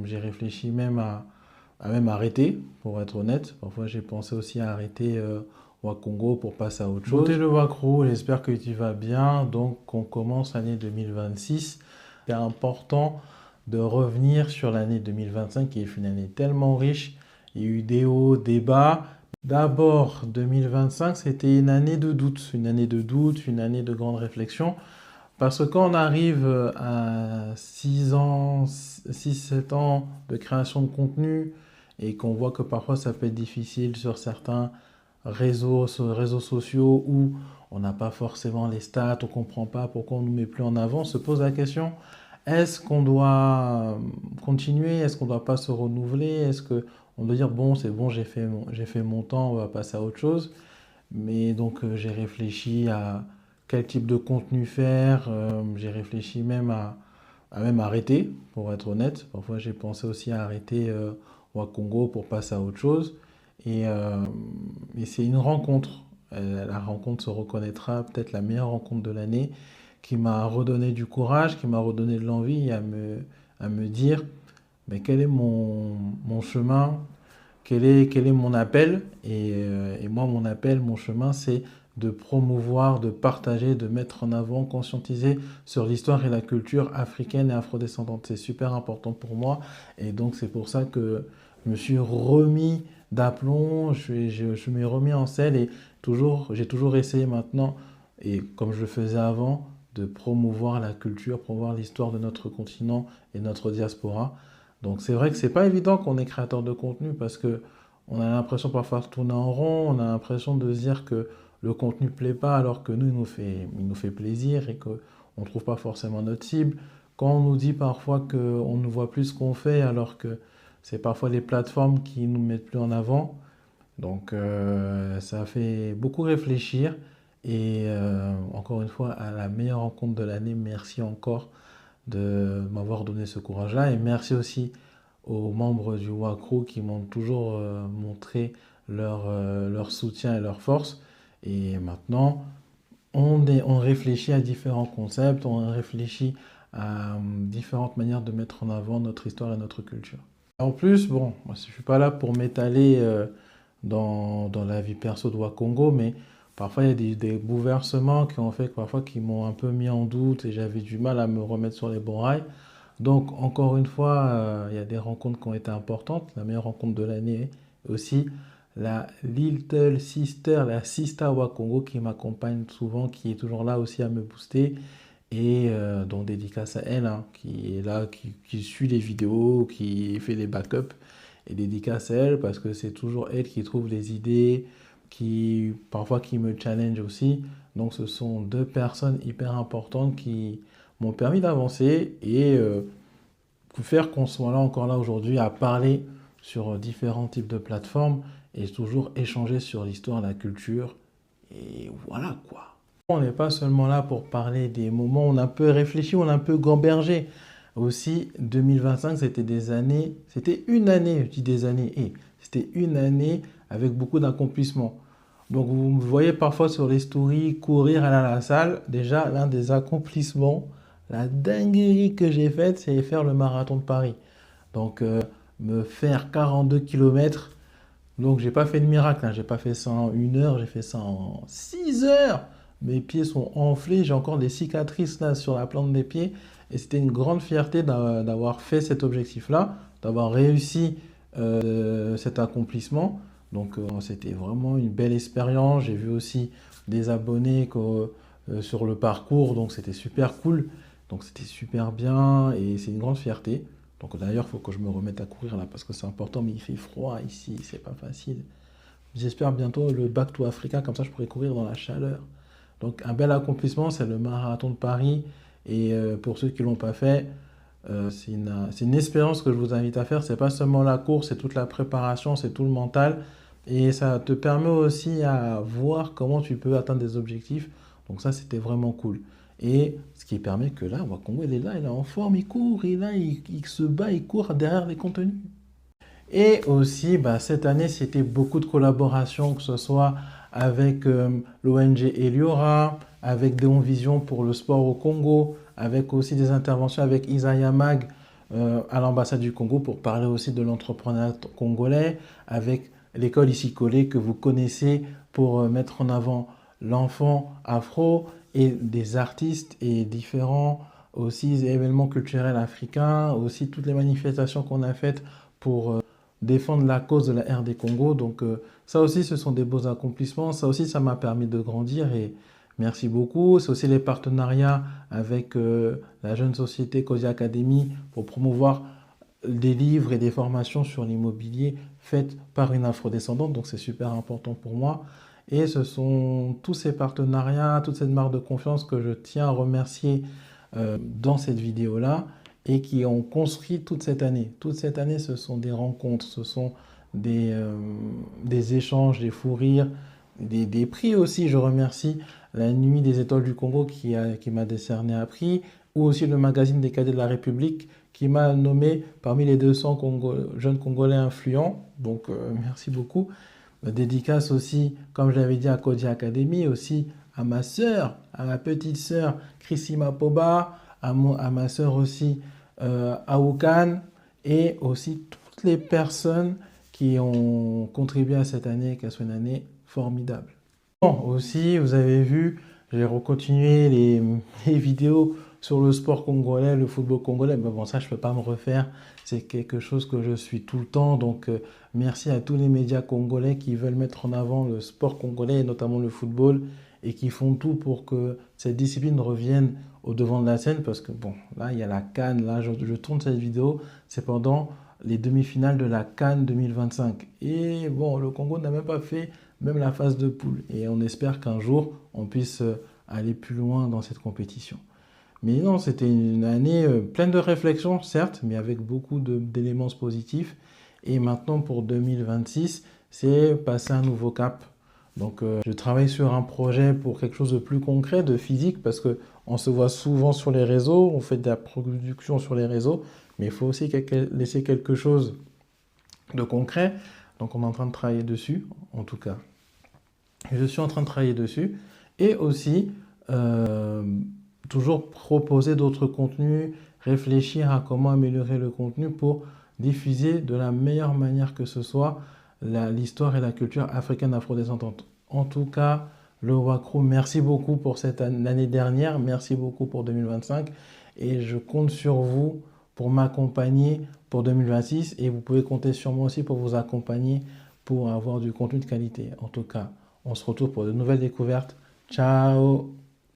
j'ai réfléchi même à même arrêter, pour être honnête. Parfois, j'ai pensé aussi à arrêter Wakongo pour passer à autre chose. Beauté le Wakro, j'espère que tu vas bien. Donc, on commence l'année 2026. C'est important de revenir sur l'année 2025 qui est une année tellement riche. Il y a eu des hauts, des bas. D'abord, 2025, c'était une année de doute, une année de grande réflexion. Parce que quand on arrive à 6 ans, 6-7 ans de création de contenu et qu'on voit que parfois ça peut être difficile sur certains réseaux sociaux où on n'a pas forcément les stats, on ne comprend pas pourquoi on ne nous met plus en avant, on se pose la question, est-ce qu'on doit continuer, est-ce qu'on ne doit pas se renouveler, est-ce qu'on doit dire, bon, c'est bon, j'ai fait mon temps, on va passer à autre chose. Mais donc j'ai réfléchi à quel type de contenu faire, j'ai réfléchi même à même arrêter, pour être honnête. Parfois j'ai pensé aussi à arrêter Wakongo pour passer à autre chose. Et, euh, et c'est une rencontre. La rencontre se reconnaîtra peut-être la meilleure rencontre de l'année qui m'a redonné du courage, qui m'a redonné de l'envie à me dire mais quel est mon chemin, quel est mon appel et moi, mon appel, mon chemin, c'est de promouvoir, de partager, de mettre en avant, conscientiser sur l'histoire et la culture africaine et afrodescendante. C'est super important pour moi. Et donc, c'est pour ça que je me suis remis d'aplomb, je m'ai remis en selle et j'ai toujours essayé maintenant, et comme je le faisais avant, de promouvoir la culture, promouvoir l'histoire de notre continent et notre diaspora. Donc c'est vrai que c'est pas évident qu'on est créateur de contenu parce que on a l'impression parfois de tourner en rond, on a l'impression de se dire que le contenu plaît pas alors que nous il nous fait plaisir et que on trouve pas forcément notre cible. Quand on nous dit parfois qu'on ne voit plus ce qu'on fait alors que c'est parfois les plateformes qui nous mettent plus en avant. Donc ça fait beaucoup réfléchir et encore une fois à la meilleure rencontre de l'année, merci encore de m'avoir donné ce courage-là. Et merci aussi aux membres du WACRO qui m'ont toujours montré leur soutien et leur force. Et maintenant, on réfléchit à différents concepts, on réfléchit à différentes manières de mettre en avant notre histoire et notre culture. En plus, bon, moi, je ne suis pas là pour m'étaler dans la vie perso de Wakongo, mais parfois il y a des bouleversements qui ont fait que parfois qui m'ont un peu mis en doute et j'avais du mal à me remettre sur les bons rails. Donc encore une fois, il y a des rencontres qui ont été importantes. La meilleure rencontre de l'année aussi, la Little Sister, la Sista Wakongo qui m'accompagne souvent, qui est toujours là aussi à me booster. Et donc dédicace à elle, hein, qui est là, qui suit les vidéos, qui fait les backups. Et dédicace à elle parce que c'est toujours elle qui trouve les idées, qui parfois qui me challenge aussi. Donc ce sont deux personnes hyper importantes qui m'ont permis d'avancer et faire qu'on soit là encore là aujourd'hui à parler sur différents types de plateformes et toujours échanger sur l'histoire, la culture. Et voilà quoi. On n'est pas seulement là pour parler des moments où on a un peu réfléchi, on a un peu gambergé. Aussi, 2025, c'était une année, je dis des années, et c'était une année avec beaucoup d'accomplissements. Donc vous me voyez parfois sur les stories courir aller à la salle. Déjà, l'un des accomplissements, la dinguerie que j'ai faite, c'est faire le marathon de Paris. Donc me faire 42 km. Donc j'ai pas fait de miracle, hein. J'ai pas fait ça en 1 heure, j'ai fait ça en 6 heures. Mes pieds sont enflés, j'ai encore des cicatrices là sur la plante des pieds. Et c'était une grande fierté d'avoir fait cet objectif-là, d'avoir réussi cet accomplissement. Donc c'était vraiment une belle expérience. J'ai vu aussi des abonnés sur le parcours, donc c'était super cool. Donc c'était super bien et c'est une grande fierté. Donc d'ailleurs, il faut que je me remette à courir là parce que c'est important, mais il fait froid ici, c'est pas facile. J'espère bientôt le Back to Africa, comme ça je pourrai courir dans la chaleur. Donc un bel accomplissement, c'est le marathon de Paris. Et pour ceux qui ne l'ont pas fait, c'est une expérience que je vous invite à faire. C'est pas seulement la course, c'est toute la préparation, c'est tout le mental. Et ça te permet aussi à voir comment tu peux atteindre des objectifs. Donc ça, c'était vraiment cool. Et ce qui permet que là, Wakongo, il est là, il est en forme, il court, et là, il se bat, il court derrière les contenus. Et aussi, bah, cette année, c'était beaucoup de collaborations, que ce soit avec l'ONG Eliora, avec Déon Vision pour le sport au Congo, avec aussi des interventions avec Isaiah Mag à l'ambassade du Congo pour parler aussi de l'entrepreneuriat congolais avec l'école ici collée que vous connaissez pour mettre en avant l'enfant afro et des artistes et différents aussi événements culturels africains, aussi toutes les manifestations qu'on a faites pour défendre la cause de la RD Congo. Donc ça aussi, ce sont des beaux accomplissements. Ça aussi, ça m'a permis de grandir et merci beaucoup. C'est aussi les partenariats avec la jeune société Cozy Academy pour promouvoir des livres et des formations sur l'immobilier faites par une afrodescendante. Donc c'est super important pour moi. Et ce sont tous ces partenariats, toute cette marque de confiance que je tiens à remercier dans cette vidéo-là et qui ont construit toute cette année. Toute cette année, ce sont des rencontres, ce sont des échanges, des fous rires, des prix aussi. Je remercie la Nuit des Étoiles du Congo qui m'a décerné un prix, ou aussi le magazine des cadets de la République qui m'a nommé parmi les 200 jeunes Congolais influents. Donc merci beaucoup. Dédicace aussi, comme je l'avais dit, à Cozy Academy, aussi à ma sœur, à ma petite sœur Chrissima Poba, à ma sœur aussi Aoukan, et aussi toutes les personnes qui ont contribué à cette année, qu'elle soit une année formidable. Bon, aussi, vous avez vu, j'ai recontinué les vidéos sur le sport congolais, le football congolais. Mais bon, ça, je ne peux pas me refaire. C'est quelque chose que je suis tout le temps. Donc, merci à tous les médias congolais qui veulent mettre en avant le sport congolais, et notamment le football, et qui font tout pour que cette discipline revienne au devant de la scène. Parce que, bon, là, il y a la CAN. Là, je tourne cette vidéo. C'est pendant les demi-finales de la CAN 2025. Et bon, le Congo n'a même pas fait même la phase de poule. Et on espère qu'un jour, on puisse aller plus loin dans cette compétition. Mais non, c'était une année pleine de réflexions, certes, mais avec beaucoup d'éléments positifs. Et maintenant, pour 2026, c'est passer un nouveau cap. Donc, je travaille sur un projet pour quelque chose de plus concret, de physique, parce qu'on se voit souvent sur les réseaux, on fait de la production sur les réseaux, mais il faut aussi laisser quelque chose de concret. Donc, on est en train de travailler dessus, en tout cas. Je suis en train de travailler dessus. Et aussi, toujours proposer d'autres contenus, réfléchir à comment améliorer le contenu pour diffuser de la meilleure manière que ce soit l'histoire et la culture africaine afrodescendante. En tout cas, le Wakru, merci beaucoup pour cette année dernière, merci beaucoup pour 2025 et je compte sur vous pour m'accompagner pour 2026 et vous pouvez compter sur moi aussi pour vous accompagner pour avoir du contenu de qualité. En tout cas, on se retrouve pour de nouvelles découvertes. Ciao!